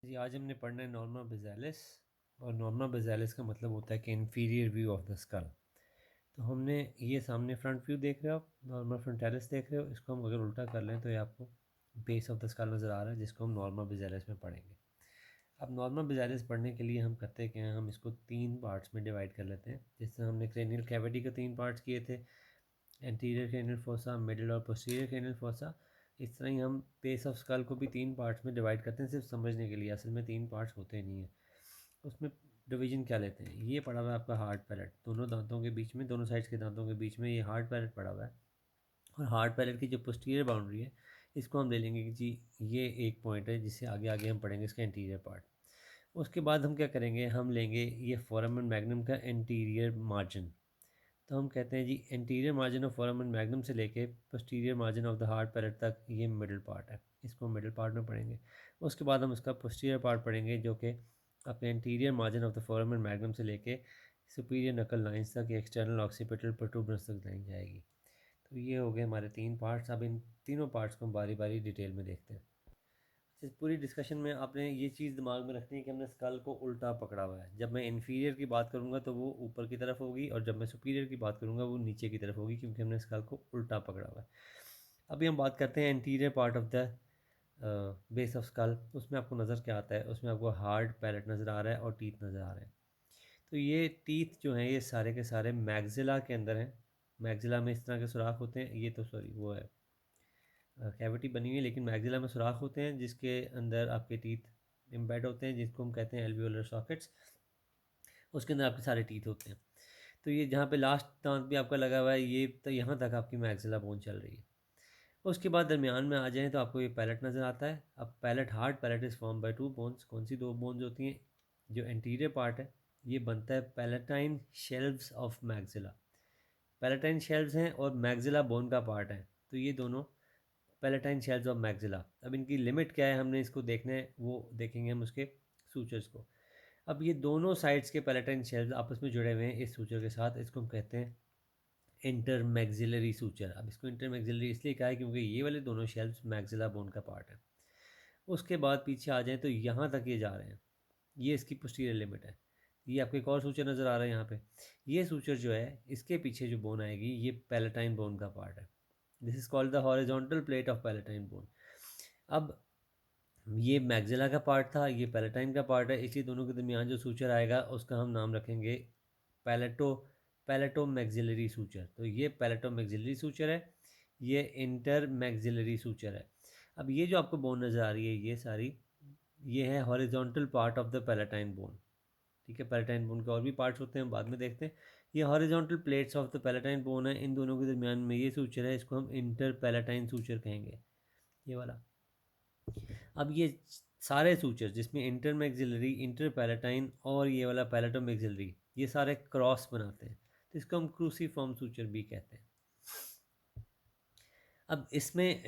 जी, आज हमने पढ़ना है नॉर्मा बेसालिस। और नॉर्मा बेसालिस का मतलब होता है कि inferior view of the school. तो हमने ये सामने फ्रंट व्यू देख रहे हो आप, नॉर्मा फ्रंटालिस देख रहे हो। इसको हम अगर उल्टा कर लें तो ये आपको बेस ऑफ द स्कल नज़र आ रहा है, जिसको हम नॉर्मा बेसालिस में पढ़ेंगे। अब नॉर्मा बेसालिस पढ़ने के लिए हम करते क्या हैं, हम इसको 3 पार्ट्स में डिवाइड कर लेते हैं। जैसे हमने क्रेनियल कैविटी के 3 पार्ट्स किए थे, एंटीरियर क्रेनियल फोसा, मिडिल और पोस्टीरियर क्रेनियल फोसा। इस तरह ही हम बेस ऑफ स्कल को भी 3 पार्ट्स में डिवाइड करते हैं, सिर्फ समझने के लिए। असल में 3 पार्ट्स होते नहीं हैं। उसमें डिवीजन क्या लेते हैं, ये पड़ा हुआ है आपका हार्ड पैलेट, दोनों दांतों के बीच में, दोनों साइड्स के दांतों के बीच में ये हार्ड पैलेट पड़ा हुआ है। और हार्ड पैलेट की जो पोस्टीरियर बाउंड्री है, इसको हम ले लेंगे कि जी ये एक पॉइंट है, जिससे आगे आगे हम पढ़ेंगे इसका इंटीरियर पार्ट। उसके बाद हम क्या करेंगे, हम लेंगे ये फोरामन मैग्नम का इंटीरियर मार्जिन। तो हम कहते हैं जी interior margin of foramen magnum से लेके posterior margin of the hard palate तक ये मिडिल पार्ट है, इसको मिडिल पार्ट में पढ़ेंगे। उसके बाद हम उसका पोस्टीरियर पार्ट पढ़ेंगे, जो कि अपने interior margin of the फोरामन magnum से लेके सुपीरियर नकल लाइंस तक, एक्सटर्नल ऑक्सीपिटल प्रोटूबरेंस तक लाइन जाएगी। तो ये हो गए हमारे 3 पार्ट्स। अब इन तीनों पार्ट्स को हम बारी बारी डिटेल में देखते हैं। इस पूरी डिस्कशन में आपने ये चीज़ दिमाग में रखनी है कि हमने स्कल को उल्टा पकड़ा हुआ है। जब मैं इन्फीरियर की बात करूँगा तो वो ऊपर की तरफ होगी, और जब मैं सुपीरियर की बात करूँगा वो नीचे की तरफ होगी, क्योंकि हमने स्कल को उल्टा पकड़ा हुआ है। अभी हम बात करते हैं interior part of the base of skull. उसमें आपको नज़र क्या आता है, उसमें आपको हार्ड पैलेट नज़र आ रहा है और टीथ नज़र आ रहे हैं। तो ये टीथ जो हैं, ये सारे के सारे मैग्जिला के अंदर हैं। मैग्जिला में इस तरह के सुराख होते हैं, ये तो सॉरी वो है कैविटी बनी हुई है, लेकिन मैग्जिला में सुराख होते हैं जिसके अंदर आपके टीथ एम्बेड होते हैं, जिसको हम कहते हैं एल्वियोलर सॉकेट्स। उसके अंदर आपके सारे टीथ होते हैं। तो ये जहाँ पे लास्ट दांत भी आपका लगा हुआ है, ये तो यहाँ तक आपकी मैग्जिला बोन चल रही है। उसके बाद दरमियान में आ जाएँ तो आपको ये पैलेट नज़र आता है। अब palate, hard palate is form by 2 bones. कौन सी 2 बोन्स होती हैं? जो एंटीरियर पार्ट है, ये बनता है palatine shelves of maxilla. Palatine shelves हैं और मैग्जिला बोन का पार्ट है, तो ये दोनों पैलेटाइन शेल्स ऑफ मैग्जिला। अब इनकी लिमिट क्या है, हमने इसको देखना है, वो देखेंगे हम उसके सूचर्स को। अब ये दोनों साइड्स के पैलेटाइन शेल्स आपस में जुड़े हुए हैं इस सूचर के साथ, इसको हम कहते हैं इंटर मैग्जिलरी सूचर। अब इसको इंटर मैग्जिलरी इसलिए कहा है क्योंकि ये वाले दोनों शेल्स मैग्जिला बोन का पार्ट है। उसके बाद पीछे आ जाएँ तो यहाँ तक ये जा रहे हैं, ये इसकी पोस्टीरियर लिमिट है। ये आपको एक और सूचर नज़र आ रहा है यहाँ पे। ये सूचर जो है, इसके पीछे जो बोन आएगी, ये पैलेटाइन बोन का पार्ट है। This is called the horizontal plate of palatine bone. अब ये मैग्जिला का पार्ट था, ये पैलेटाइन का पार्ट है, इसलिए दोनों के दरमियान जो सूचर आएगा उसका हम नाम रखेंगे पैलेटो पैलेटो मैग्जिलरी सूचर। तो ये पैलेटो मैग्जिलरी सूचर है, ये इंटर मैग्जिलरी सूचर है। अब ये जो आपको बोन नज़र आ रही है, ये सारी, ये है horizontal part of the palatine bone. ठीक है, पैलेटाइन बोन के और भी पार्ट्स होते हैं, हम बाद में देखते हैं। ये horizontal plates of the palatine bone है, इन दोनों के दरमियान में ये सूचर है, इसको हम इंटर पैलेटाइन सूचर कहेंगे, ये वाला। अब ये सारे सूचर जिसमें इंटर मैग्जिलरी, इंटर पैलेटाइन और ये वाला पैलेटो मैग्जिलरी, ये सारे क्रॉस बनाते हैं, तो इसको हम क्रूसीफॉर्म सूचर भी कहते हैं। अब इसमें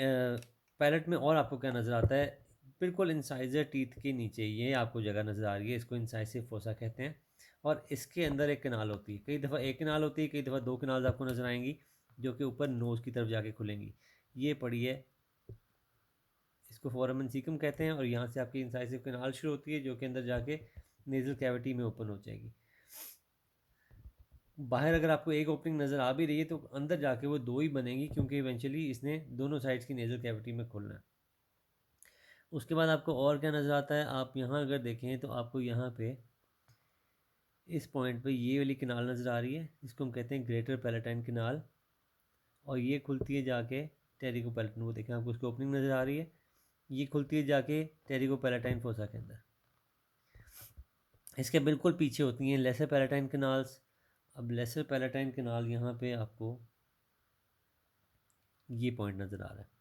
पैलेट में और आपको क्या नज़र आता है, बिल्कुल इंसाइजर टीथ के नीचे ये आपको जगह नज़र आ रही है, इसको इंसाइसिव फोसा कहते हैं। और इसके अंदर एक कनाल होती है, कई दफ़ा एक कनाल होती है, कई दफ़ा 2 कनाल आपको नज़र आएंगी, जो कि ऊपर नोज़ की तरफ जाके खुलेंगी। ये पड़ी है, इसको फोरामन सीकम कहते हैं, और यहाँ से आपकी इंसाइसिव कैनाल शुरू होती है, जो कि अंदर जाके नेज़ल कैविटी में ओपन हो जाएगी। बाहर अगर आपको एक ओपनिंग नज़र आ भी रही है तो अंदर जाके वो 2 ही बनेंगी, क्योंकि इवेंचुअली इसने दोनों साइड्स की नेज़ल कैविटी में खुलना है। उसके बाद आपको और क्या नज़र आता है, आप यहाँ अगर देखें तो आपको यहाँ पे इस पॉइंट पे ये वाली कैनाल नज़र आ रही है, जिसको हम कहते हैं ग्रेटर पैलेटाइन कैनाल, और ये खुलती है जाके टेरिको पैलेटाइन। वो देखें, आपको उसकी ओपनिंग नज़र आ रही है, ये खुलती है जाके टेरिको पैलेटाइन फोसा के अंदर। इसके बिल्कुल पीछे होती हैं लेसर पैलेटाइन कैनाल्स। अब लेसर पैलेटाइन कैनाल यहाँ पे आपको ये पॉइंट नज़र आ रहा है।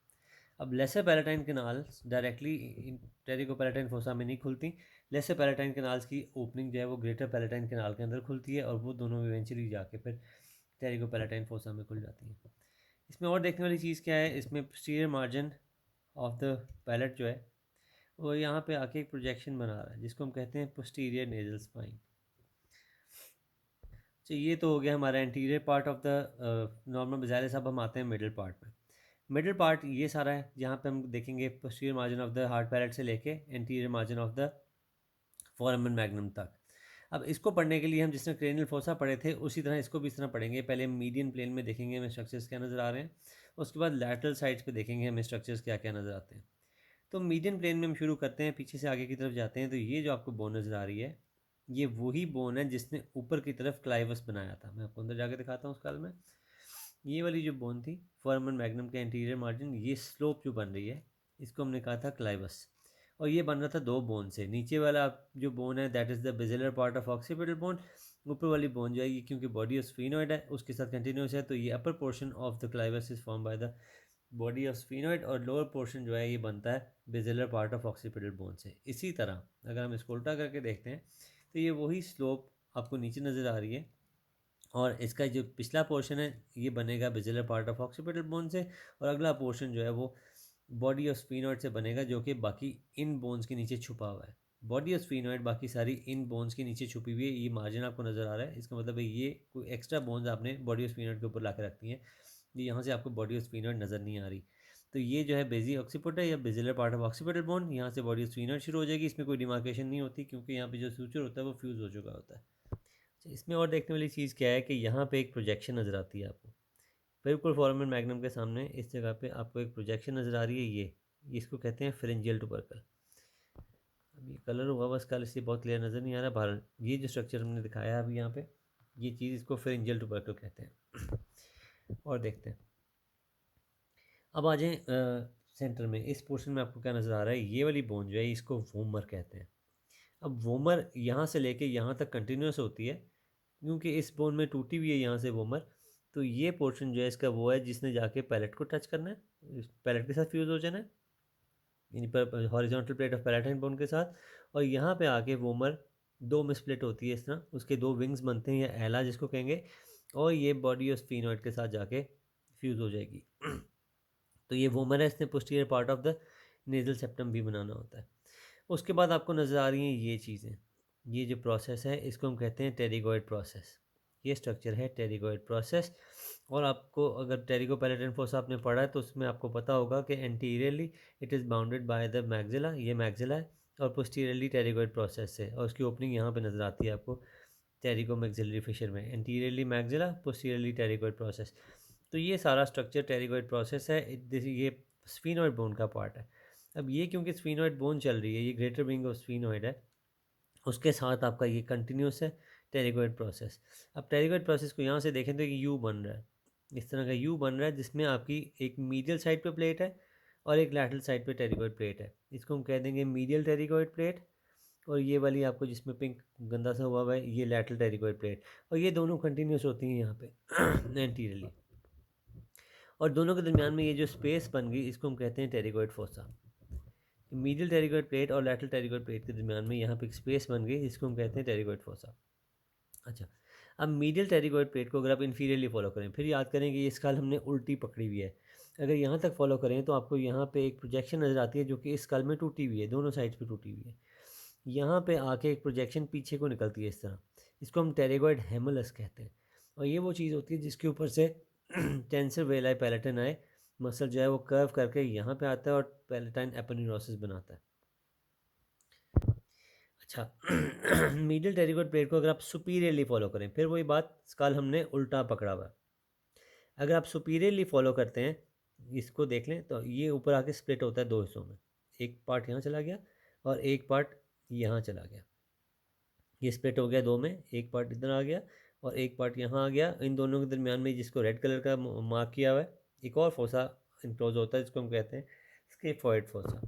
अब lesser palatine canals directly pterygopalatine fossa में नहीं खुलती। लेसर पैलेटाइन कैनाल्स की ओपनिंग जो है वो ग्रेटर पैलेटाइन कैनाल के अंदर खुलती है, और वो दोनों इवेंचुअली जाके फिर टेरिको पैलेटाइन फोसा में खुल जाती हैं। इसमें और देखने वाली चीज़ क्या है, इसमें posterior margin of the palate जो है वो यहाँ पे आके एक प्रोजेक्शन बना रहा है, जिसको हम कहते हैं पोस्टीरियर नेजल स्पाइन। तो ये तो हो गया हमारा interior part of the normal बेसालिस। अब हम आते हैं मिडिल पार्ट में। मिडिल पार्ट ये सारा है, जहाँ पे हम देखेंगे posterior margin of the hard palette से लेके interior margin of the फोरामन magnum तक। अब इसको पढ़ने के लिए हम जिस तरह क्रेनियल फोसा पढ़े थे उसी तरह इसको भी इस तरह पढ़ेंगे। पहले मीडियन प्लेन में देखेंगे हमें स्ट्रक्चर्स क्या नज़र आ रहे हैं, उसके बाद लैटरल साइड्स पे देखेंगे हमें स्ट्रक्चर्स क्या क्या नज़र आते हैं। तो मीडियन प्लेन में हम शुरू करते हैं, पीछे से आगे की तरफ जाते हैं। तो ये जो आपको बोन नज़र आ रही है, ये वही बोन है जिसने ऊपर की तरफ क्लाइवस बनाया था। मैं आपको अंदर जाके दिखाता हूँ उस काल में। ये वाली जो बोन थी फोरामन मैग्नम के एंटीरियर मार्जिन, ये स्लोप जो बन रही है इसको हमने कहा था क्लाइवस। और ये बन रहा था दो बोन से। नीचे वाला जो बोन है that is the basilar part of occipital bone. ऊपर वाली बोन जो है ये क्योंकि बॉडी ऑफ स्फीनोइड है उसके साथ कंटिन्यूस है, तो ये upper portion of the clivus is form by the body of sphenoid, और लोअर पोर्शन जो है ये बनता है basilar part of occipital bone से। इसी तरह अगर हम इसको उल्टा करके देखते हैं तो ये वही स्लोप आपको नीचे नज़र आ रही है, और इसका जो पिछला पोर्शन है ये बनेगा basilar part of occipital bone से, और अगला पोर्शन जो है वो बॉडी ऑफ स्फीनोइड से बनेगा जो कि बाकी इन बोन्स के नीचे छुपा हुआ है। बॉडी ऑफ स्फीनोइड बाकी सारी इन बोन्स के नीचे छुपी हुई है। ये मार्जिन आपको नज़र आ रहा है, इसका मतलब है ये कोई एक्स्ट्रा बोन्स आपने बॉडी ऑफ स्फीनोइड के ऊपर ला के रखती हैं। ये यहाँ से आपको बॉडी ऑफ स्फीनोइड नज़र नहीं आ रही। तो ये जो है बेजी ऑक्सीपिट है या basilar part of occipital bone, यहाँ से बॉडी ऑफ स्फीनोइड शुरू हो जाएगी। इसमें कोई डिमार्केशन नहीं होती क्योंकि यहाँ पे जो सूचर होता है वो फ्यूज़ हो चुका होता है। इसमें और देखने वाली चीज़ क्या है कि यहाँ पे एक प्रोजेक्शन नज़र आती है आपको, बिल्कुल फोरामन मैग्नम के सामने इस जगह पे आपको एक प्रोजेक्शन नज़र आ रही है। ये इसको कहते हैं फेरेंजियल टुबरकल। अब ये कलर हुआ हुआ इसका इसलिए बहुत क्लियर नज़र नहीं आ रहा। बाहर ये जो स्ट्रक्चर हमने दिखाया अभी यहाँ पे, ये चीज़ इसको फेरेंजियल टुबरकल कहते हैं। और देखते हैं, अब आ जाएँ सेंटर में। इस पोर्शन में आपको क्या नज़र आ रहा है, ये वाली बोन जो है इसको वोमर कहते हैं। अब वोमर यहाँ से लेके यहाँ तक कंटिन्यूस होती है क्योंकि इस बोन में टूटी हुई है यहाँ से वोमर। तो ये पोर्शन जो है इसका वो है जिसने जाके पैलेट को टच करना है, पैलेट के साथ फ्यूज़ हो जाना है, यानी पर horizontal plate of palatine bone के साथ। और यहाँ पे आके वोमर दो में स्प्लिट होती है इस तरह, उसके दो विंग्स बनते हैं या एला जिसको कहेंगे, और ये बॉडी ऑफ स्फीनोइड के साथ जाके फ्यूज़ हो जाएगी। तो ये वोमर है, इसने posterior part of the nasal septum भी बनाना होता है। उसके बाद आपको नज़र आ रही हैं ये चीज़ें, ये जो प्रोसेस है इसको हम कहते हैं टेरिगोइड प्रोसेस। ये स्ट्रक्चर है टेरिगोइड प्रोसेस। और आपको अगर टेरिगो पैलेटन फोसा आपने पढ़ा है तो उसमें आपको पता होगा कि anteriorly it is bounded by the maxilla, ये मैग्जिला है, और पोस्टीरियरली टेरिगोइड प्रोसेस है, और उसकी ओपनिंग यहाँ पे नज़र आती है आपको टेरिगो मैग्जिलरी फिशर में। Anteriorly maxilla, posteriorly pterygoid process. तो ये सारा स्ट्रक्चर टेरिगोइड प्रोसेस है। ये स्फीनोइड बोन का पार्ट है। अब ये क्योंकि स्फीनोइड बोन चल रही है, ये ग्रेटर विंग ऑफ स्फीनोइड है, उसके साथ आपका ये कंटिन्यूस है टेरिगोइड प्रोसेस। अब टेरिगोइड प्रोसेस को यहाँ से देखें तो यू बन रहा है, इस तरह का यू बन रहा है जिसमें आपकी एक मीडियल साइड पे प्लेट है और एक लैटरल साइड पे टेरिगोइड प्लेट है। इसको हम कह देंगे मीडियल टेरिगोइड प्लेट, और ये वाली आपको जिसमें पिंक गंदा सा हुआ है ये लैटरल टेरिगोइड प्लेट, और ये दोनों कंटिन्यूस होती हैं यहाँ पे एंटीरियरली। और दोनों के दरमियान में ये जो स्पेस बन गई इसको हम कहते हैं pterygoid fossa. Medial pterygoid plate और लैटरल टेरिगोइड प्लेट के दरमियान में यहाँ पे एक स्पेस बन गई जिसको हम कहते हैं टेरिगोइड फोसा। अच्छा, अब मीडियल टेरिगोइड प्लेट को अगर आप इन्फीरियरली फॉलो करें, फिर याद करें कि ये स्कल हमने उल्टी पकड़ी हुई है। अगर यहाँ तक फॉलो करें तो आपको यहाँ पे एक प्रोजेक्शन नज़र आती है जो कि इस स्कल में टूटी हुई है, दोनों साइड्स पे टूटी हुई है। यहाँ पे आके एक प्रोजेक्शन पीछे को निकलती है इस तरह, इसको हम टेरिगोइड हेमलस कहते हैं। और ये वो चीज़ होती है जिसके ऊपर से टेंसर वेलाई पैलेटन आए, मसल जो है वो कर्व करके यहाँ पे आता है और पैलेटाइन एपोन्यूरोसिस बनाता है। अच्छा, मीडियल टेरिगोइड प्लेट को अगर आप सुपीरियरली फॉलो करें, फिर वही बात, स्कल हमने उल्टा पकड़ा हुआ है। अगर आप सुपीरियरली फॉलो करते हैं, इसको देख लें तो ये ऊपर आके स्प्लिट होता है दो हिस्सों में, एक पार्ट यहाँ चला गया और एक पार्ट यहाँ चला गया। ये स्प्लिट हो गया दो में, एक पार्ट इधर आ गया और एक पार्ट यहाँ आ गया। इन दोनों के दरमियान में जिसको रेड कलर का मार्क किया हुआ है एक और फोसा इनक्लोज होता है जिसको हम कहते हैं स्केफॉइड फोसा।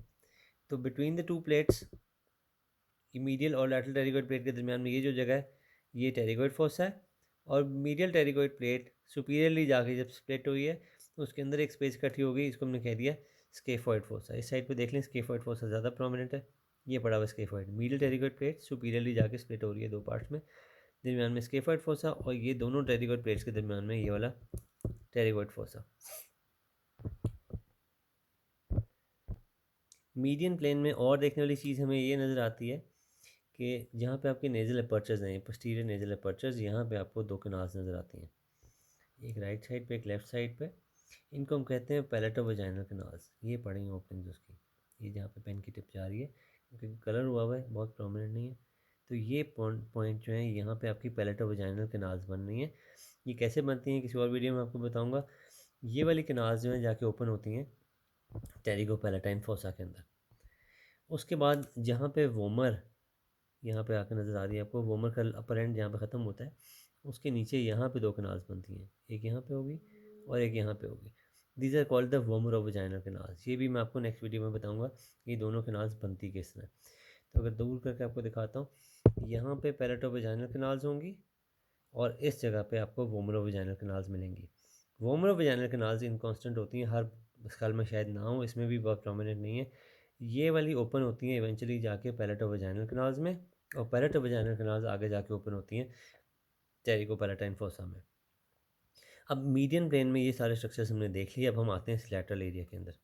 तो between the two plates, medial और लैटरल टेरिगोइड प्लेट के दरमियान में ये जो जगह है ये टेरिगोइड फोसा है। और मीडियल टेरिगोइड प्लेट सुपीरियरली जाके जब स्प्लिट हुई है तो उसके अंदर एक स्पेस इकट्ठी हो गई, इसको हमने कह दिया स्केफॉइड फोसा। इस साइड पे देख लें स्केफॉइड फोसा ज़्यादा प्रोमिनेंट है, ये पड़ा हुआ scaphoid. Medial pterygoid plate superiorly जाके स्प्लिट हो रही है दो पार्ट्स में, दरमियान में स्केफॉइड फोसा, और ये दोनों टेरिगोइड प्लेट्स के दरमियान में ये वाला टेरिगोइड फोसा। मीडियन प्लेन में और देखने वाली चीज़ हमें ये नज़र आती है कि जहाँ पे आपके नेजल अपर्चर्स हैं, पोस्टीरियर नेजल अपर्चर्स, यहाँ पे आपको दो कैनाल्स नज़र आती हैं, एक राइट साइड पे एक लेफ़्ट साइड पे। इनको हम कहते हैं पैलेटो वजाइनल कैनाल्स। ये पड़ी हैं ओपनिंग्स उसकी, ये जहाँ पे पेन की टिप जा रही है, क्योंकि कलर हुआ हुआ है बहुत प्रोमिनेंट नहीं है, तो ये पॉइंट जो है यहाँ पे आपकी पैलेटोवेजाइनल कैनाल्स बन रही हैं। ये कैसे बनती हैं किसी और वीडियो में आपको बताऊंगा। ये वाली कैनाल्स जो हैं जाके ओपन होती हैं टेरिगोपैलेटाइन फोसा के अंदर। उसके बाद जहाँ पे वोमर यहाँ पे आकर नज़र आ रही है आपको, वोमर का अपर एंड जहाँ पे ख़त्म होता है उसके नीचे यहाँ पे दो कैनाल्स बनती हैं, एक यहाँ पे होगी और एक यहाँ पे होगी। These are called the vomer of vaginal canals. ये भी मैं आपको नेक्स्ट वीडियो में बताऊंगा ये दोनों कैनाल्स बनती किस तरह। तो अगर दूर करके आपको दिखाता हूँ, यहाँ पे पैलेटो वजाइनल कैनाल्स होंगी और इस जगह पे आपको वोमर ऑफ वजाइनल कैनाल्स मिलेंगी। Vomer of vaginal canals inconstant होती हैं, हर स्कल में शायद ना हो, इसमें भी बहुत प्रोमिनेंट नहीं है। ये वाली ओपन होती हैं इवेंचुअली जाके पैलेटो वजाइनल कैनाल्स में, और पैलेटो वजाइनल कैनाल्स आगे जाके ओपन होती हैं टेरिकोपैलेटाइन फोसा में। अब मीडियन ब्रेन में ये सारे स्ट्रक्चर्स हमने देख लिए, अब हम आते हैं इस लैटरल एरिया के अंदर।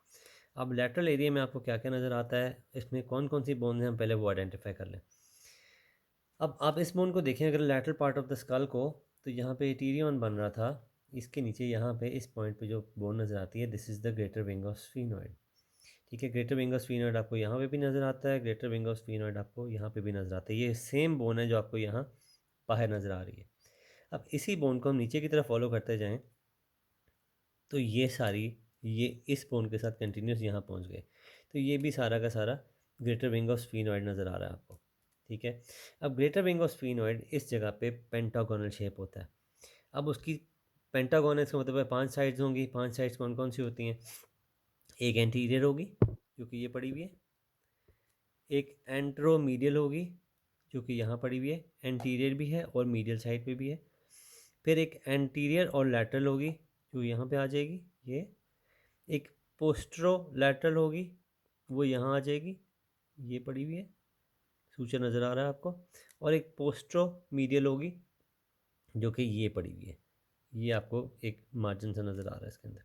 अब लैटरल एरिया में आपको क्या क्या नज़र आता है, इसमें कौन कौन सी बोन है, हम पहले वो आइडेंटिफाई कर लें। अब आप इस बोन को देखें अगर lateral part of the school को, तो यहाँ पे एटीरियन बन रहा था, इसके नीचे यहाँ पे इस पॉइंट पे जो बोन नज़र आती है this is the greater wing of sphenoid. ठीक है, ग्रेटर विंग ऑफ स्फीनॉइड आपको यहाँ पे भी नज़र आता है, ग्रेटर विंग ऑफ स्फीनॉइड आपको यहाँ पे भी नज़र आता है। ये सेम बोन है जो आपको यहाँ बाहर नज़र आ रही है। अब इसी बोन को हम नीचे की तरफ फॉलो करते जाएँ तो ये सारी ये इस बोन के साथ कंटिन्यूस यहाँ पहुँच गए, तो ये भी सारा का सारा ग्रेटर विंग ऑफ स्फीनॉइड नज़र आ रहा है आपको। ठीक है, अब ग्रेटर विंग ऑफ स्फीनॉइड इस जगह पे पेंटागोनल शेप होता है। अब उसकी पेंटागोन इसका मतलब है 5 साइड्स होंगी। 5 साइड्स कौन कौन सी होती हैं, एक एंटीरियर होगी जो कि ये पड़ी हुई है, एक एंट्रोमीडियल होगी जो कि यहाँ पड़ी हुई है, एंटीरियर भी है और मीडियल साइड पे भी है। फिर एक एंटीरियर और लैटरल होगी जो यहाँ पे आ जाएगी, ये एक पोस्ट्रो लैटरल होगी वो यहाँ आ जाएगी, ये पड़ी हुई है, सूचर नज़र आ रहा है आपको। और एक पोस्ट्रो मीडियल होगी जो कि ये पड़ी हुई है, ये आपको एक मार्जिन सा नज़र आ रहा है इसके अंदर।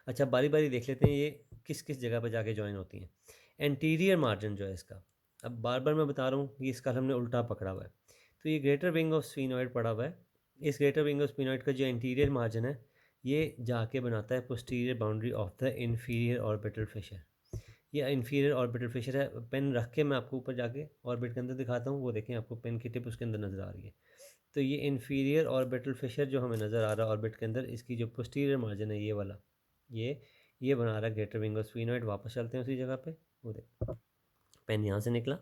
अच्छा, बारी बारी देख लेते हैं ये किस किस जगह पे जाके ज्वाइन होती हैं। एंटीरियर मार्जिन जो है इसका, अब बार बार मैं बता रहा हूँ कि इसका हमने उल्टा पकड़ा हुआ है, तो ये ग्रेटर विंग ऑफ स्फीनॉइड पड़ा हुआ है। इस ग्रेटर विंग ऑफ स्फीनॉइड का जो इंटीरियर मार्जिन है ये जाके बनाता है posterior boundary of the inferior orbital Fisher. ये इन्फीरियर ऑर्बिटल फिशर है, पेन रख के मैं आपको ऊपर जाके ऑर्बिट के अंदर दिखाता हूँ, वो देखें आपको पेन की टिप उसके अंदर नज़र आ रही है। तो ये इन्फीरियर ऑर्बिटल फिशर जो हमें नज़र आ रहा है ऑर्बिट के अंदर, इसकी जो पोस्टीरियर मार्जिन है ये वाला, ये बना रहा है ग्रेटर विंग ऑफ स्फीनॉइड। वापस चलते हैं उसी जगह पे, वो देख पेन यहाँ से निकला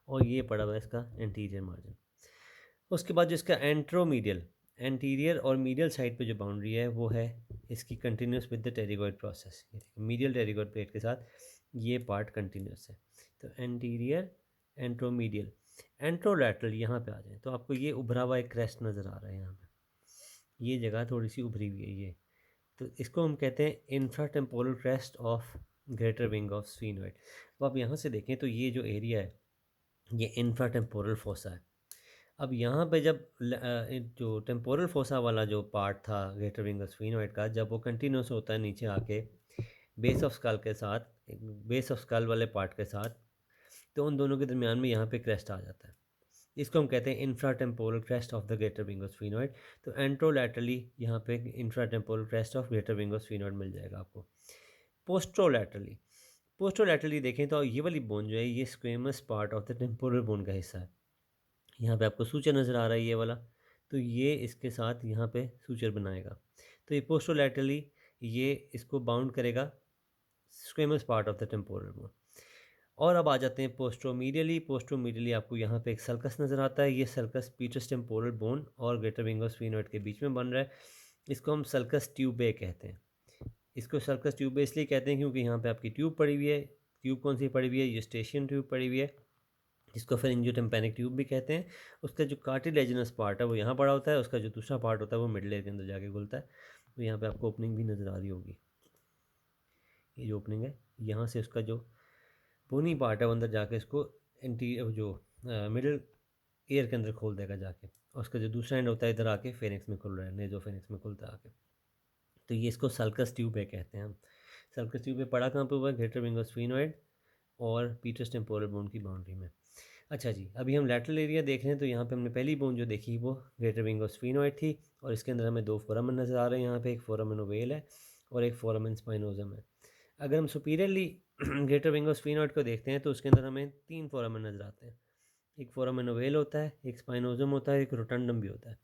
और ये पड़ा हुआ है इसका एंटीरियर मार्जिन। उसके बाद जो इसका एंट्रोमीडियल एंटीरियर और मीडियल साइड पे जो बाउंड्री है वो है इसकी continuous with the pterygoid process. Medial pterygoid plate के साथ ये पार्ट कंटिन्यूस है। तो एंटीरियर, एंट्रोमीडियल, एंट्रोलैटरल यहाँ पे आ जाए तो आपको ये उभरा हुआ एक क्रेस्ट नज़र आ रहा है यहाँ पे, ये जगह थोड़ी सी उभरी हुई है ये, तो इसको हम कहते हैं infratemporal crest of greater wing of sphenoid. तो आप यहाँ से देखें तो ये जो एरिया है ये इंफ्राटेम्पोरल फोसा है। अब यहाँ पे जब जो टेम्पोरल फोसा वाला जो पार्ट था ग्रेटर विंग ऑफ स्फीनॉइड का, जब वो कंटिन्यूस होता है नीचे आके बेस ऑफ स्कल के साथ, बेस ऑफ स्कल वाले पार्ट के साथ, तो उन दोनों के दरमियान में यहाँ पे क्रेस्ट आ जाता है। इसको हम कहते हैं infratemporal crest of the greater wing of sphenoid. तो एंट्रोलैटरली यहाँ पे infratemporal crest of greater wing of sphenoid मिल जाएगा आपको। पोस्ट्रोलैटरली, पोस्ट्रोलैटरली देखें तो ये वाली बोन जो है ये squamous part of the temporal bone का हिस्सा है। यहाँ पे आपको सूचर नज़र आ रहा है ये वाला, तो ये इसके साथ यहाँ पे सूचर बनाएगा, तो ये पोस्ट्रोलैटरली ये इसको बाउंड करेगा squamous part of the temporal bone. और अब आ जाते हैं पोस्ट्रोमीडियली। पोस्ट्रोमीडियली आपको यहाँ पे एक सल्कस नज़र आता है, ये सल्कस पीटर्स टेम्पोरल बोन और ग्रेटर विंग ऑफ स्फीनॉइड के बीच में बन रहा है। इसको हम सल्कस ट्यूबे कहते हैं। इसको सल्कस ट्यूबे इसलिए कहते हैं क्योंकि यहाँ पे आपकी ट्यूब पड़ी हुई है। ट्यूब कौन सी पड़ी हुई है, यूस्टेशियन ट्यूब पड़ी हुई है, जिसको फिर इंजियोटिम्पैनिक ट्यूब भी कहते हैं। उसका जो कार्टिलेजिनस पार्ट है वो यहाँ पड़ा होता है, उसका जो दूसरा पार्ट होता है वो मिडल एयर के अंदर जाके खुलता है। तो यहाँ पे आपको ओपनिंग भी नज़र आ रही होगी, ये जो ओपनिंग है यहाँ से उसका जो बोनी पार्ट है वो अंदर जाके इसको जो मिडिल एयर के अंदर खोल देगा जाके, और उसका जो दूसरा एंड होता है इधर आके फेनिक्स में खुल रहा है, नेजो फेनिक्स में खुलता है आके। तो ये इसको सल्कस ट्यूबे कहते हैं हम। सल्कस ट्यूबे पड़ा कहाँ पे हुआ है, ग्रेटर विंग ऑफ स्फीनॉइड और पीटर्स टेम्पोरल बोन की बाउंड्री में। अच्छा जी, अभी हम लैटरल एरिया देख रहे हैं, तो यहाँ पे हमने पहली बोन जो देखी वो ग्रेटर विंग ऑफ स्फीनॉइड थी, और इसके अंदर हमें दो फोरामन नज़र आ रहे हैं। यहाँ पे एक फोरामन ओवेल है और एक फोरामन स्पाइनोजम है। अगर हम superiorly greater wing of sphenoid को देखते हैं तो उसके अंदर हमें तीन फोरामन नज़र आते हैं। एक फोरामेन ओवेल होता है, एक स्पाइनोजम होता है, एक रोटंडम भी होता है।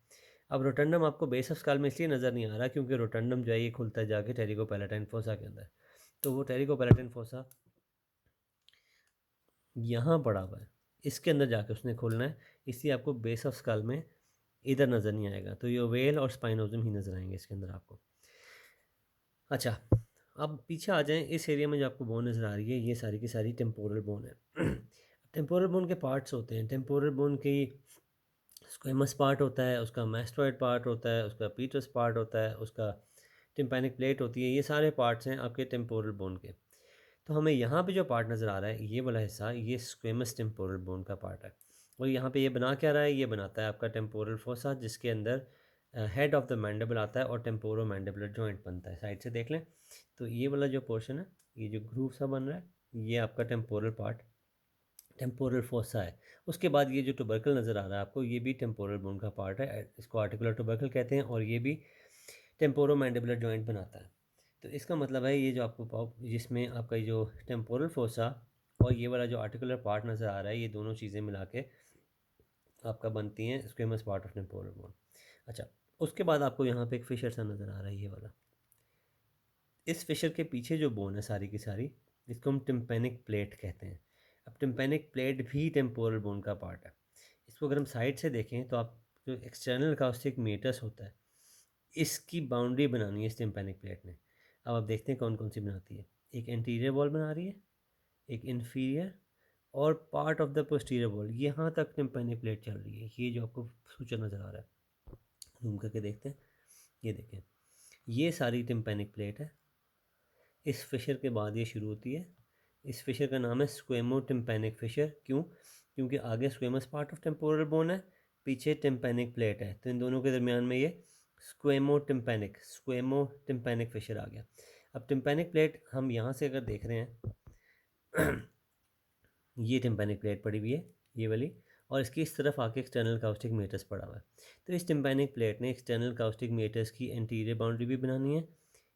अब रोटंडम आपको बेस ऑफ स्कल में इसलिए नज़र नहीं आ रहा क्योंकि रोटंडम जो है ये खुलता है जाके टेरिकोपैलेटाइन फोसा के अंदर। तो वो टेरिकोपैलेटाइन फोसा यहाँ पड़ा हुआ है, इसके अंदर जाके उसने खोलना है, इसलिए आपको बेस ऑफ स्कल में इधर नज़र नहीं आएगा। तो ये ओवेल और स्पाइनोजम ही नज़र आएंगे इसके अंदर आपको। अच्छा, अब पीछे आ जाएँ, इस एरिया में जो आपको बोन नज़र आ रही है ये सारी की सारी टेम्पोरल बोन है। टेम्पोरल बोन के पार्ट्स होते हैं। टेम्पोरल बोन की स्क्वेमस पार्ट होता है, उसका मैस्टोइड पार्ट होता है, उसका पीटस पार्ट होता है, उसका टिम्पैनिक प्लेट होती है। ये सारे पार्ट्स हैं आपके टेम्पोरल बोन के। तो हमें यहाँ पे जो पार्ट नज़र आ रहा है ये वाला हिस्सा, ये स्क्वेमस टेम्पोरल बोन का पार्ट है। और यहाँ पे ये बना क्या रहा है, ये बनाता है आपका टेम्पोरल फोसा, जिसके अंदर हेड ऑफ द मैंडिबल आता है और टेम्पोरो मैंडिबुलर जॉइंट बनता है। साइड से देख लें तो ये वाला जो पोर्शन है, ये जो ग्रूव सा बन रहा है, ये आपका टेम्पोरल पार्ट, टेम्पोरल फोसा है। उसके बाद ये जो टुबर्कल नज़र आ रहा है आपको, ये भी टेम्पोरल बोन का पार्ट है, इसको आर्टिकुलर टुबर्कल कहते हैं, और ये भी टेम्पोरो मैंडिबुलर जॉइंट बनाता है। तो इसका मतलब है ये जो आपको जिसमें आपका ये जो टेम्पोरल फोसा और ये वाला जो आर्टिकुलर पार्ट नज़र आ रहा है, ये दोनों चीज़ें मिला के आपका बनती हैं squamous part of temporal bone. अच्छा, उसके बाद आपको यहाँ पे एक फिशर सा नज़र आ रहा है, ये वाला। इस फिशर के पीछे जो बोन है सारी की सारी, इसको हम टिम्पेनिक प्लेट कहते हैं। अब टिम्पेनिक प्लेट भी टेम्पोरल बोन का पार्ट है। इसको अगर हम साइड से देखें तो आप जो एक्सटर्नल कास्टिक मीटस होता है, इसकी बाउंड्री बनानी है इस टिम्पेनिक प्लेट ने। अब आप देखते हैं कौन कौन सी बनाती है। एक एंटीरियर वॉल बना रही है, एक इन्फीरियर, और part of the posterior wall, यहाँ तक टिम्पेनिक प्लेट चल रही है। ये जो आपको सूचर नज़र आ रहा है, घूम करके देखते हैं, ये देखें, ये सारी टिम्पेनिक प्लेट है। इस फिशर के बाद ये शुरू होती है। इस फिशर का नाम है स्क्वेमो टिम्पेनिक फिशर। क्यों? क्योंकि आगे squamous part of temporal bone है, पीछे टिम्पेनिक प्लेट है, तो इन दोनों के दरमियान में ये स्क्वेमो टिम्पेनिक फिशर आ गया। अब टिम्पेनिक प्लेट हम यहाँ से अगर देख रहे हैं ये टिम्पेनिक प्लेट पड़ी हुई है, ये वाली, और इसकी इस तरफ आके एक्सटर्नल काउस्टिक मीटर्स पड़ा हुआ है। तो इस टिम्पेनिक प्लेट ने एक्सटर्नल काउस्टिक मीटर्स की एंटीरियर बाउंड्री भी बनानी है,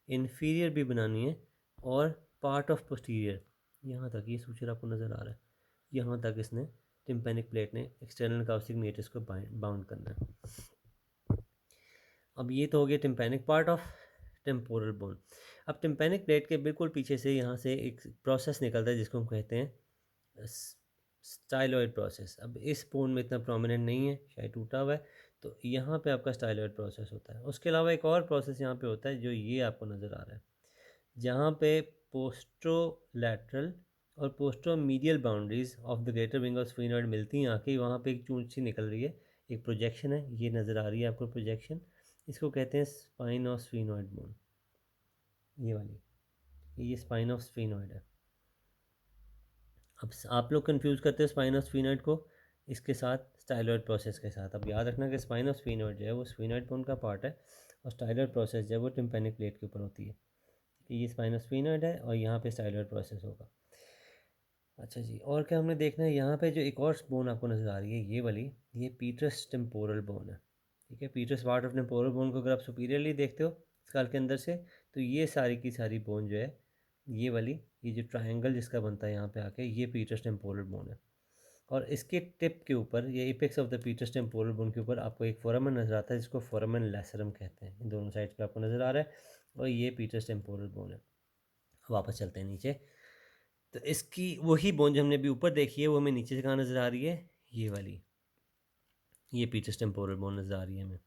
इन्फीरियर भी बनानी है, और पार्ट ऑफ पोस्टीरियर, यहाँ तक ये सूचर आपको नज़र आ रहा है, यहाँ तक इसने टिम्पेनिक प्लेट ने एक्सटर्नल काउस्टिक मीटर्स को बाउंड करना है। अब ये तो हो गया tympanic part of temporal bone. अब टिम्पेनिक प्लेट के बिल्कुल पीछे से यहाँ से एक प्रोसेस निकलता है जिसको हम कहते हैं स्टाइलॉइड प्रोसेस। अब इस बोन में इतना प्रोमिनेंट नहीं है, शायद टूटा हुआ है, तो यहाँ पे आपका स्टाइलॉइड प्रोसेस होता है। उसके अलावा एक और प्रोसेस यहाँ पे होता है जो ये आपको नज़र आ रहा है, जहाँ पे पोस्ट्रोलैटरल और posteromedial boundaries of the greater wing of sphenoid मिलती हैं आके, वहाँ पे एक चूंच सी निकल रही है, एक प्रोजेक्शन है, ये नज़र आ रही है आपको प्रोजेक्शन, इसको कहते हैं स्पाइन ऑफ स्फीनॉइड बोन। ये वाली, ये स्पाइन ऑफ स्फीनॉइड है। अब आप लोग कंफ्यूज करते हैं स्पाइन ऑफ स्फीनॉइड को इसके साथ स्टाइलॉइड प्रोसेस के साथ। अब याद रखना कि स्पाइन ऑफ स्फीनॉइड जो है वो स्फीनॉइड बोन का पार्ट है, और स्टाइलॉइड प्रोसेस जो है वो टिम्पेनिक प्लेट के ऊपर होती है। ये स्पाइन ऑफ स्फीनॉइड है और यहाँ पे स्टाइलॉइड प्रोसेस होगा। अच्छा जी, और क्या हमने देखना है, यहाँ पे जो एक और बोन आपको नज़र आ रही है, ये वाली, ये पीटरस टेम्पोरल बोन है। ठीक है, Peters part of temporal bone को अगर आप सुपीरियरली देखते हो स्कल के अंदर से, तो ये सारी की सारी बोन जो है, ये वाली, ये जो ट्रायंगल जिसका बनता है यहाँ पे आके, ये पीटरस टेम्पोरल बोन है। और इसके टिप के ऊपर, ये apex of the Peters temporal bone के ऊपर आपको एक फोरामेन नज़र आता है जिसको फोरामेन लैसरम कहते हैं। इन दोनों साइड्स पे आपको नज़र आ रहा है, और ये पीटरस टेम्पोरल बोन है। वापस चलते हैं नीचे, तो इसकी वही बोन जो हमने अभी ऊपर देखी है वो हमें नीचे से कहाँ नज़र आ रही है, ये वाली, ये पीटरस टेम्पोरल बोन नज़र आ रही है हमें।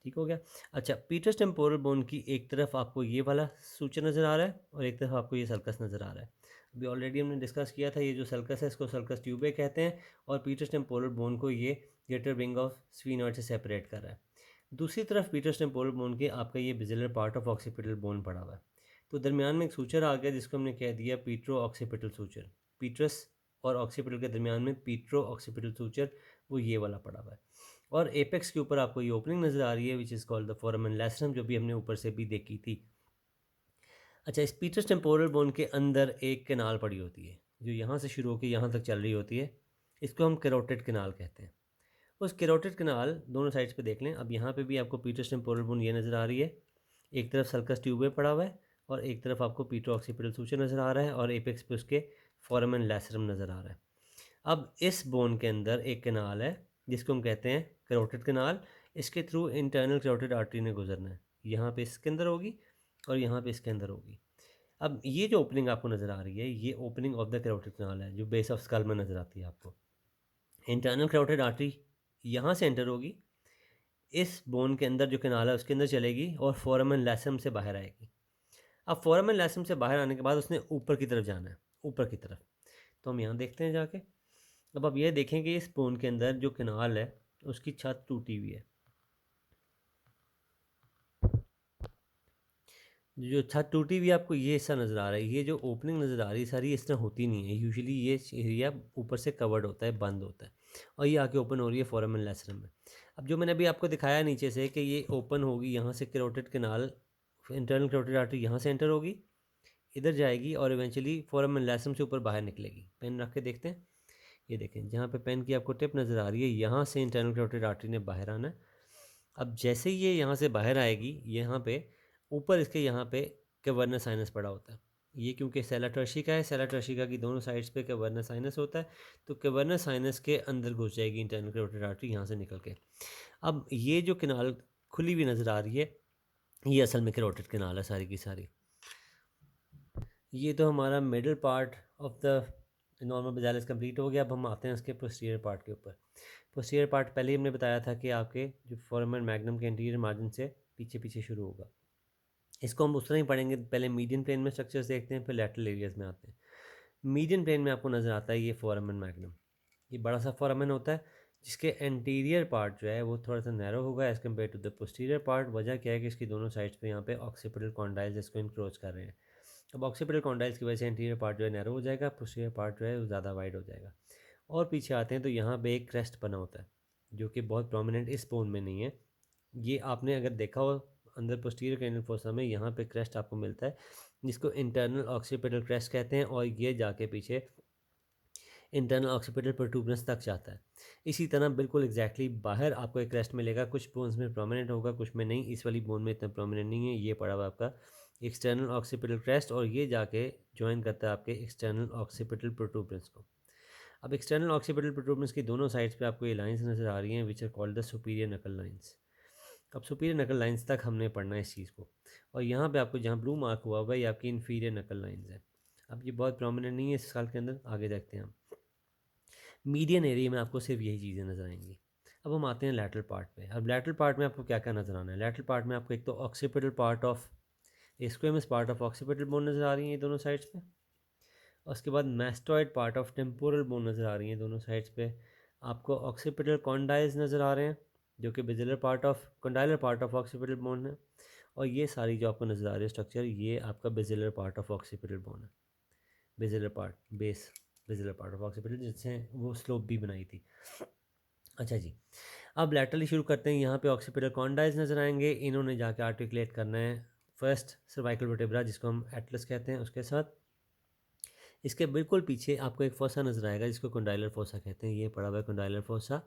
ठीक हो गया। अच्छा, पीटरस टेम्पोरल बोन की एक तरफ आपको ये वाला सूचर नज़र आ रहा है और एक तरफ आपको ये सल्कस नज़र आ रहा है। अभी ऑलरेडी हमने डिस्कस किया था, ये जो सल्कस है इसको सल्कस ट्यूबे कहते हैं, और पीटरस टेम्पोरल बोन को ये ग्रेटर विंग ऑफ स्फीनॉइड से सेपरेट कर रहा है। दूसरी तरफ पीटरस टेम्पोरल बोन के आपका ये basilar part of occipital bone पड़ा हुआ है। तो दरमियान में एक सूचर आ गया जिसको हमने कह दिया पीट्रो ऑक्सीपिटल सूचर। पीटरस और ऑक्सीपिटल के दरमियान में पीट्रो ऑक्सीपिटल सूचर, वो ये वाला पड़ा हुआ है। और एपेक्स के ऊपर आपको ये ओपनिंग नज़र आ रही है which is called the foramen lacerum, जो भी हमने ऊपर से भी देखी थी। अच्छा, इस पीटरस टेम्पोरल बोन के अंदर एक कैनाल पड़ी होती है जो यहाँ से शुरू होकर यहाँ तक चल रही होती है, इसको हम कैरोटिड कैनाल कहते हैं। उस कैरोटिड कैनाल दोनों साइड्स पे देख लें। अब यहाँ पे भी आपको पीटरस टेम्पोरल बोन ये नज़र आ रही है, एक तरफ सल्कस ट्यूबे पड़ा हुआ है और एक तरफ आपको पीट्रो ऑक्सीपिटल सूचर नज़र आ रहा है, और एपेक्स पे उसके फोरामेन लैसरम नज़र आ रहा है। अब इस बोन के अंदर एक कैनाल है जिसको हम कहते हैं कैरोटिड कैनाल। इसके थ्रू इंटरनल कैरोटिड आर्टरी ने गुजरना है। यहाँ पे इसके अंदर होगी और यहाँ पे इसके अंदर होगी। अब ये जो ओपनिंग आपको नज़र आ रही है, ये opening of the carotid canal है जो बेस ऑफ स्कल में नज़र आती है आपको। इंटरनल कैरोटिड आर्टरी यहाँ से एंटर होगी, इस बोन के अंदर जो कैनाल है उसके अंदर चलेगी और फोरामेन लैसम से बाहर आएगी। अब फोरामेन लैसम से बाहर आने के बाद उसने ऊपर की तरफ जाना है, ऊपर की तरफ। तो हम यहाँ देखते हैं जाके। अब आप ये देखेंगे इस बोन के अंदर जो कैनाल है उसकी छत टूटी हुई है। जो छत टूटी हुई आपको ये हिस्सा नज़र आ रहा है, ये जो ओपनिंग नज़र आ रही है सारी इस तरह होती नहीं है। यूजुअली ये एरिया ऊपर से कवर्ड होता है, बंद होता है, और ये आके ओपन हो रही है फोरामेन लैसरम में। अब जो मैंने अभी आपको दिखाया नीचे से कि ये ओपन होगी, यहाँ से carotid canal, internal carotid artery यहाँ से एंटर होगी, इधर जाएगी और इवेंचुअली फोरामेन लैसरम से ऊपर बाहर निकलेगी। पेन रख के देखते हैं। ये देखें जहाँ पे पेन की आपको टिप नज़र आ रही है, यहाँ से इंटरनल कैरोटिड आर्टरी ने बाहर आना है। अब जैसे ही ये यहाँ से बाहर आएगी, यहाँ पे ऊपर इसके यहाँ पे कैवर्नस साइनस पड़ा होता है। ये क्योंकि सेला टर्शिका है, सेला टर्शिका की दोनों साइड्स पे कैवर्नस साइनस होता है, तो कैवर्नस साइनस के अंदर घुस जाएगी इंटरनल कैरोटिड आर्टरी यहाँ से निकल के। अब ये जो कैनाल खुली हुई नज़र आ रही है, ये असल में कैरोटिड कैनाल है सारी की सारी। ये तो हमारा middle part of the normal basalis complete हो गया। अब हम आते हैं इसके पोस्टीरियर पार्ट के ऊपर। पोस्टीरियर पार्ट पहले ही हमने बताया था कि आपके जो फोरामेन मैग्नम के इंटीरियर मार्जिन से पीछे पीछे शुरू होगा। इसको हम उस तरह ही पढ़ेंगे, पहले मीडियन प्लेन में स्ट्रक्चर्स देखते हैं, फिर लैटरल एरियाज में आते हैं। मीडियन प्लेन में आपको नज़र आता है ये फोरामेन मैग्नम। ये बड़ा सा फोरामेन होता है जिसके एंटीरियर पार्ट जो है वो थोड़ा सा नैरो होगा as compare to the posterior part. वजह क्या है कि इसकी दोनों साइड्स पे यहाँ पे ऑक्सीपिटल कॉन्डाइल्स इसको इंक्रोच कर रहे हैं। अब ऑक्सीपिटल कॉन्डाइल्स की वजह से एंटीरियर पार्ट जो है नैरो हो जाएगा, पोस्टीरियर पार्ट जो है वो ज़्यादा वाइड हो जाएगा। और पीछे आते हैं तो यहाँ पे एक क्रेस्ट बना होता है जो कि बहुत प्रोमिनेंट इस बोन में नहीं है। ये आपने अगर देखा हो अंदर पोस्टीरियर क्रेनियल फोसा में, यहाँ पे क्रेस्ट आपको मिलता है जिसको इंटरनल ऑक्सीपिटल क्रेस्ट कहते हैं, और ये जाके पीछे इंटरनल ऑक्सीपिटल प्रोटूबरेंस तक जाता है। इसी तरह बिल्कुल एग्जैक्टली बाहर आपको एक क्रेस्ट मिलेगा, कुछ बोन्स में प्रोमिनेंट होगा कुछ में नहीं। इस वाली बोन में इतना प्रोमिनेंट नहीं है। ये पड़ा हुआ आपका एक्सटर्नल ऑक्सीपिटल क्रेस्ट और ये जाके ज्वाइन करता है आपके एक्सटर्नल ऑक्सीपिटल प्रोटूबरेंस को। अब एक्सटर्नल ऑक्सीपिटल प्रोटूबरेंस की दोनों साइड्स पे आपको ये लाइंस नज़र आ रही हैं which are called the superior nuchal lines. अब सुपीरियर नकल लाइंस तक हमने पढ़ना है इस चीज़ को, और यहाँ पे आपको जहाँ ब्लू मार्क हुआ हुआ है ये आपकी इन्फीरियर नकल लाइंस है। अब ये बहुत प्रोमिनेंट नहीं है इस साल के अंदर, आगे देखते हैं हम। मीडियन एरिया में आपको सिर्फ यही चीज़ें नज़र आएंगी। अब हम आते हैं लैटरल पार्ट पे। अब लैटरल पार्ट में आपको क्या क्या नज़र आना है? लैटरल पार्ट में आपको एक तो occipital part of squamous part of occipital bone नज़र आ रही है ये दोनों साइड्स पे, और उसके बाद mastoid part of temporal bone नज़र आ रही है दोनों साइड्स पे। आपको ऑक्सीपिटल कॉन्डाइल्स नज़र आ रहे हैं जो कि basilar part of condylar part of occipital bone है, और ये सारी जो आपको नज़र आ रही है स्ट्रक्चर ये आपका basilar part of occipital bone है। Basilar part base basilar part of occipital जिससे वो स्लोप भी बनाई थी। अच्छा जी, अब लैटरली शुरू करते हैं। यहाँ पे ऑक्सीपिटल कॉन्डाइल्स नज़र आएंगे, इन्होंने जाके आर्टिकुलेट करना है फर्स्ट सर्वाइकल वर्टेब्रा जिसको हम एटलस कहते हैं उसके साथ। इसके बिल्कुल पीछे आपको एक फोसा नज़र आएगा जिसको कंडाइलर फोसा कहते हैं, ये पड़ा हुआ है कंडाइलर फोसा,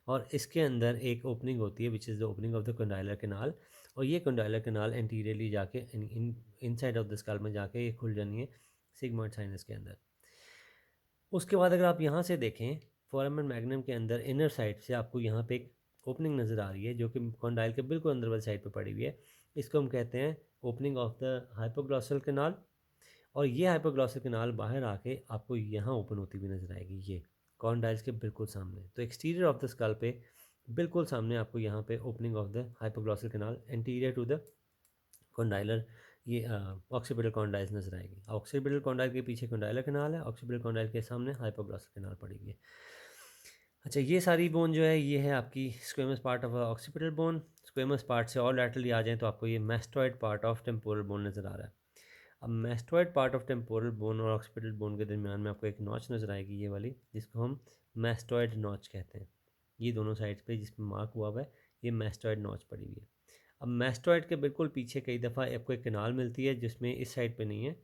और इसके अंदर एक ओपनिंग होती है which is the opening of the condylar canal, और ये कंडाइलर कैनाल एंटीरियरली जाके inside of the skull में जाके ये खुल जानी है सिग्मॉइड साइनस के अंदर। उसके बाद अगर आप यहाँ से देखें फोरामेन मैग्नम के अंदर इनर साइड से आपको यहाँ पे एक ओपनिंग नज़र आ रही है जो कि कॉन्डाइल के बिल्कुल अंदर वाली साइड पे पड़ी हुई है। इसको हम कहते हैं opening of the hypoglossal canal, और ये हाइपोग्लॉसल कैनाल बाहर आके आपको यहाँ ओपन होती हुई नज़र आएगी ये कॉन्डाइल्स के बिल्कुल सामने। तो एक्सटीरियर ऑफ द स्कल पे बिल्कुल सामने आपको यहाँ पे opening of the hypoglossal canal anterior to the condylar ये ऑक्सीपिटल कॉन्डाइल्स नजर आएगी। ऑक्सीपिटल कॉन्डाइल के पीछे कॉन्डाइलर कैनाल है, ऑक्सीपिटल कॉन्डाइल के सामने हाइपोग्लॉसल कैनाल पड़ी हुई है। अच्छा, ये सारी बोन जो है ये है आपकी squamous part of occipital bone. Squamous part से और लैटरली आ जाएँ तो आपको ये mastoid part of temporal bone नज़र आ रहा है। अब mastoid part of temporal bone और ऑक्सीपिटल बोन के दरमियान में आपको एक नॉच नज़र आएगी ये वाली, जिसको हम मैस्टॉइड नॉच कहते हैं। ये दोनों साइड्स पे जिसमें मार्क हुआ हुआ है ये मैस्टॉइड नॉच पड़ी हुई है। अब मैस्टॉइड के बिल्कुल पीछे कई दफ़ा आपको एक कैनाल मिलती है जिसमें इस साइड पे नहीं है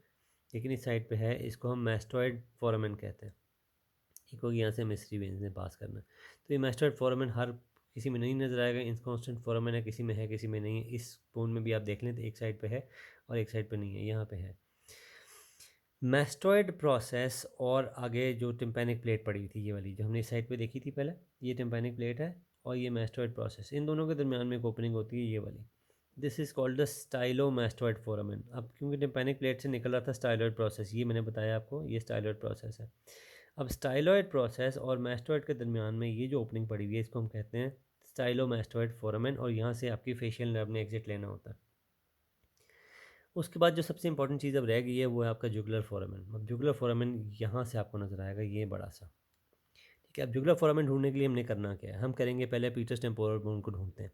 लेकिन इस साइड पे है, इसको हम मैस्टॉइड फोरामेन कहते हैं। ठीक होगी, यहाँ से मिस्ट्री वेन्स ने पास करना। तो ये मैस्टॉइड फोरामेन हर किसी में नहीं नज़र आएगा, इनकॉन्स्टेंट फोरामेन है, किसी में है किसी में नहीं है। इस बोन में भी आप देख लें तो एक साइड पे है और एक साइड पे नहीं है, यहाँ पे है। मैस्टॉइड प्रोसेस और आगे जो टिम्पैनिक प्लेट पड़ी हुई थी, ये वाली जो हमने इस साइड पे देखी थी पहले, ये टिम्पैनिक प्लेट है और ये मैस्टॉइड प्रोसेस, इन दोनों के दरमियान में एक ओपनिंग होती है ये वाली। This is called the stylomastoid foramen. अब क्योंकि टिम्पैनिक प्लेट से निकल रहा था स्टाइलॉइड प्रोसेस, ये मैंने बताया आपको, ये स्टाइलॉइड प्रोसेस है। अब स्टाइलॉइड प्रोसेस और मैस्टॉइड के दरमियान में ये जो ओपनिंग पड़ी हुई है, इसको हम कहते हैं स्टाइलोमैस्टॉइड फोरामेन, और यहाँ से आपकी फेशियल नर्व ने एग्जिट लेना होता है। उसके बाद जो सबसे इंपॉर्टेंट चीज़ अब रह गई है वो है आपका जुगुलर फोरामेन। अब जुगुलर फोरामेन यहाँ से आपको नज़र आएगा, ये बड़ा सा, ठीक है। अब जुगुलर फोरामेन ढूंढने के लिए हमने करना क्या है, हम करेंगे पहले पीटर्स टेम्पोरल बोन को ढूंढते हैं।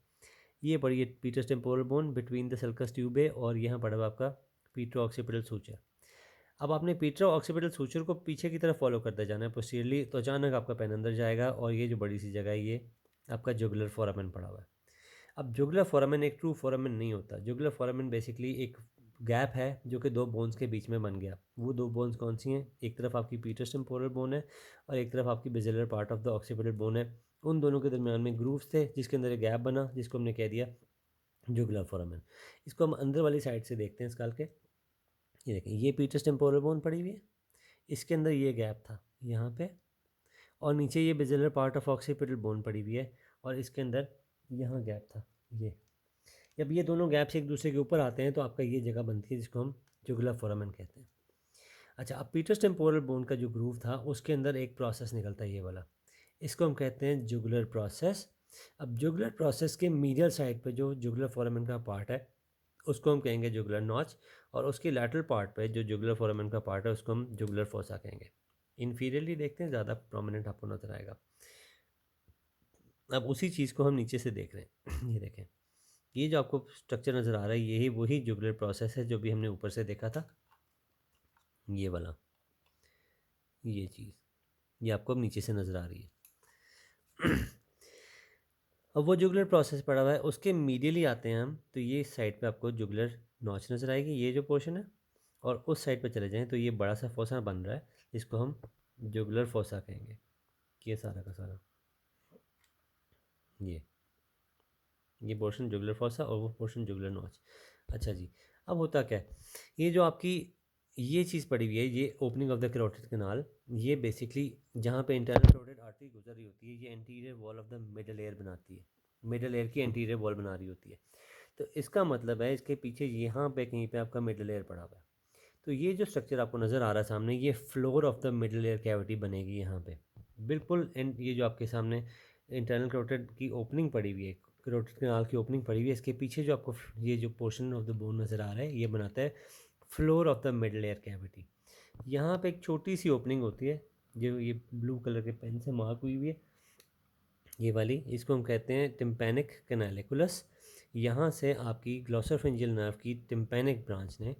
ये पड़ी है petrous temporal bone between the sulcus tubae, और यहाँ पड़ा हुआ आपका पीट्रो ऑक्सीपिटल सूचर। अब आपने पीट्रो ऑक्सीपिटल सूचर को पीछे की तरफ फॉलो करते जाना है पोस्टीरियरली, तो अचानक आपका पेन अंदर जाएगा और ये जो बड़ी सी जगह है ये आपका जुगुलर फोरामेन पड़ा हुआ है। अब जुगुलर फोरामेन एक ट्रू फोरामेन नहीं होता। जुगुलर फोरामेन बेसिकली एक गैप है जो कि दो बोन्स के बीच में बन गया। वो दो बोन्स कौन सी हैं, एक तरफ आपकी पीटर्स टेम्पोरल बोन है और एक तरफ आपकी basilar part of the occipital bone है। उन दोनों के दरमियान में ग्रूव्स थे जिसके अंदर एक गैप बना, जिसको हमने कह दिया जुगुलर फोरामेन। इसको हम अंदर वाली साइड से देखते हैं स्कल के। ये देखें, ये पीटर्स टेम्पोरल बोन पड़ी हुई है, इसके अंदर ये गैप था यहाँ पे, और नीचे ये basilar part of occipital bone पड़ी हुई है और इसके अंदर यहाँ गैप था ये। जब ये दोनों गैप्स एक दूसरे के ऊपर आते हैं तो आपका ये जगह बनती है जिसको हम जुगुलर फोरामेन कहते हैं। अच्छा, अब पीटर्स टेम्पोरल बोन का जो ग्रूव था उसके अंदर एक प्रोसेस निकलता है ये वाला, इसको हम कहते हैं जुगुलर प्रोसेस। अब जुगुलर प्रोसेस के मीडियल साइड पे जो जुगुलर फोरामेन का पार्ट है उसको हम कहेंगे जुगुलर नॉच, और उसके लैटरल पार्ट पे जो जुगुलर फोरामेन का पार्ट है उसको हम जुगुलर फोसा कहेंगे। इन्फीरियरली देखते हैं ज़्यादा प्रोमिनेंट आपको नजर आएगा। अब उसी चीज़ को हम नीचे से देख रहे हैं ये देखें, ये जो आपको स्ट्रक्चर नज़र आ रहा है यही वही जुगुलर प्रोसेस है जो भी हमने ऊपर से देखा था, ये वाला, ये चीज़ ये आपको अब नीचे से नज़र आ रही है। अब वो जुगुलर प्रोसेस पड़ा हुआ है, उसके मीडियली आते हैं हम, तो ये साइड पे आपको जुगुलर नॉच नज़र आएगी, ये जो पोर्शन है, और उस साइड पे चले जाएं तो ये बड़ा सा फोसा बन रहा है जिसको हम जुगुलर फोसा कहेंगे। ये सारा का सारा ये पोर्शन जुगुलर फोसा और वो पोर्शन जुगुलर नॉच। अच्छा जी, अब होता क्या है, ये जो आपकी ये चीज़ पड़ी हुई है, ये opening of the carotid canal, ये बेसिकली जहाँ पे इंटरनल कैरोटिड आर्टरी गुजर रही होती है ये anterior wall of the middle air बनाती है, मिडल एयर की एंटीरियर वॉल बना रही होती है। तो इसका मतलब है इसके पीछे यहाँ पे कहीं पे आपका मिडल एयर पड़ा हुआ है। तो ये जो स्ट्रक्चर आपको नज़र आ रहा है सामने, ये floor of the middle air cavity बनेगी यहाँ पे बिल्कुल। एंड ये जो आपके सामने इंटरनल कैरोटिड की ओपनिंग पड़ी हुई है, कैरोटिड कैनाल की ओपनिंग पड़ी हुई है, इसके पीछे जो आपको ये जो पोर्शन ऑफ द बोन नज़र आ रहा है ये बनाता है floor of the middle air cavity. यहाँ पे एक छोटी सी ओपनिंग होती है जो ये ब्लू कलर के पेन से मार्क हुई है, ये वाली, इसको हम कहते हैं टिम्पैनिक कैनालिकुलस। यहाँ से आपकी ग्लॉसोफिंजियल नर्व की टिम्पैनिक ब्रांच ने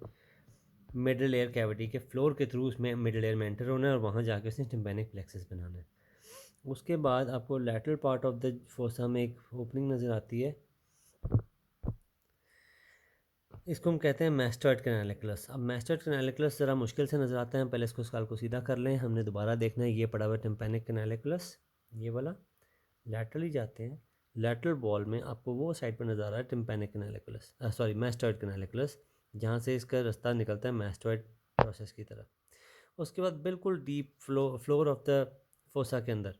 मिडल एयर कैविटी के फ्लोर के थ्रू उसमें मिडल एयर में एंटर होना है और वहाँ जाके उसने टिम्पैनिक प्लेक्सस बनाना है। उसके बाद आपको lateral part of the fossa में एक ओपनिंग नज़र आती है, इसको हम कहते हैं मैस्टर्ड कैनालिकुलस। अब मैस्टर्ड कैनालिकुलस ज़रा मुश्किल से नज़र आता है, पहले इसको स्काल को सीधा कर लें, हमने दोबारा देखना है, ये पड़ा हुआ टिम्पैनिक कैनालिकुलस, ये वाला। लैटरली जाते हैं, लैटरल वॉल में आपको वो साइड पर नज़र आ रहा है टिम्पैनिक कैनालिकुलस, सॉरी मैस्टर्ड कैनालिकुलस, जहाँ से इसका रास्ता निकलता है मैस्टर्ड प्रोसेस की तरफ। उसके बाद बिल्कुल deep floor of the fossa के अंदर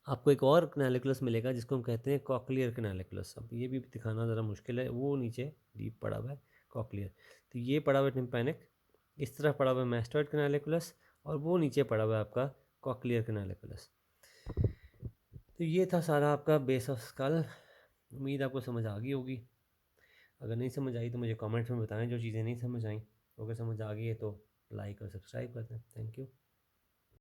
आपको एक और कैनालिकुलस मिलेगा जिसको हम कहते हैं कॉकलियर कैनालिकुलस। अब ये भी दिखाना ज़रा मुश्किल है, वो नीचे डीप पड़ा हुआ है कॉकलियर। तो ये पड़ा हुआ है टिम्पैनिक, इस तरफ पड़ा हुआ है मैस्टर्ड कैनालिकुलस, और वो नीचे पड़ा हुआ है आपका कॉकलियर कैनालिकुलस। तो ये था सारा आपका बेस ऑफ स्कल। उम्मीद आपको समझ आ गई होगी। अगर नहीं समझ आई तो मुझे कमेंट्स में बताएं जो चीज़ें नहीं समझ आई। अगर समझ आ गई है तो लाइक और सब्सक्राइब कर दें। Thank you.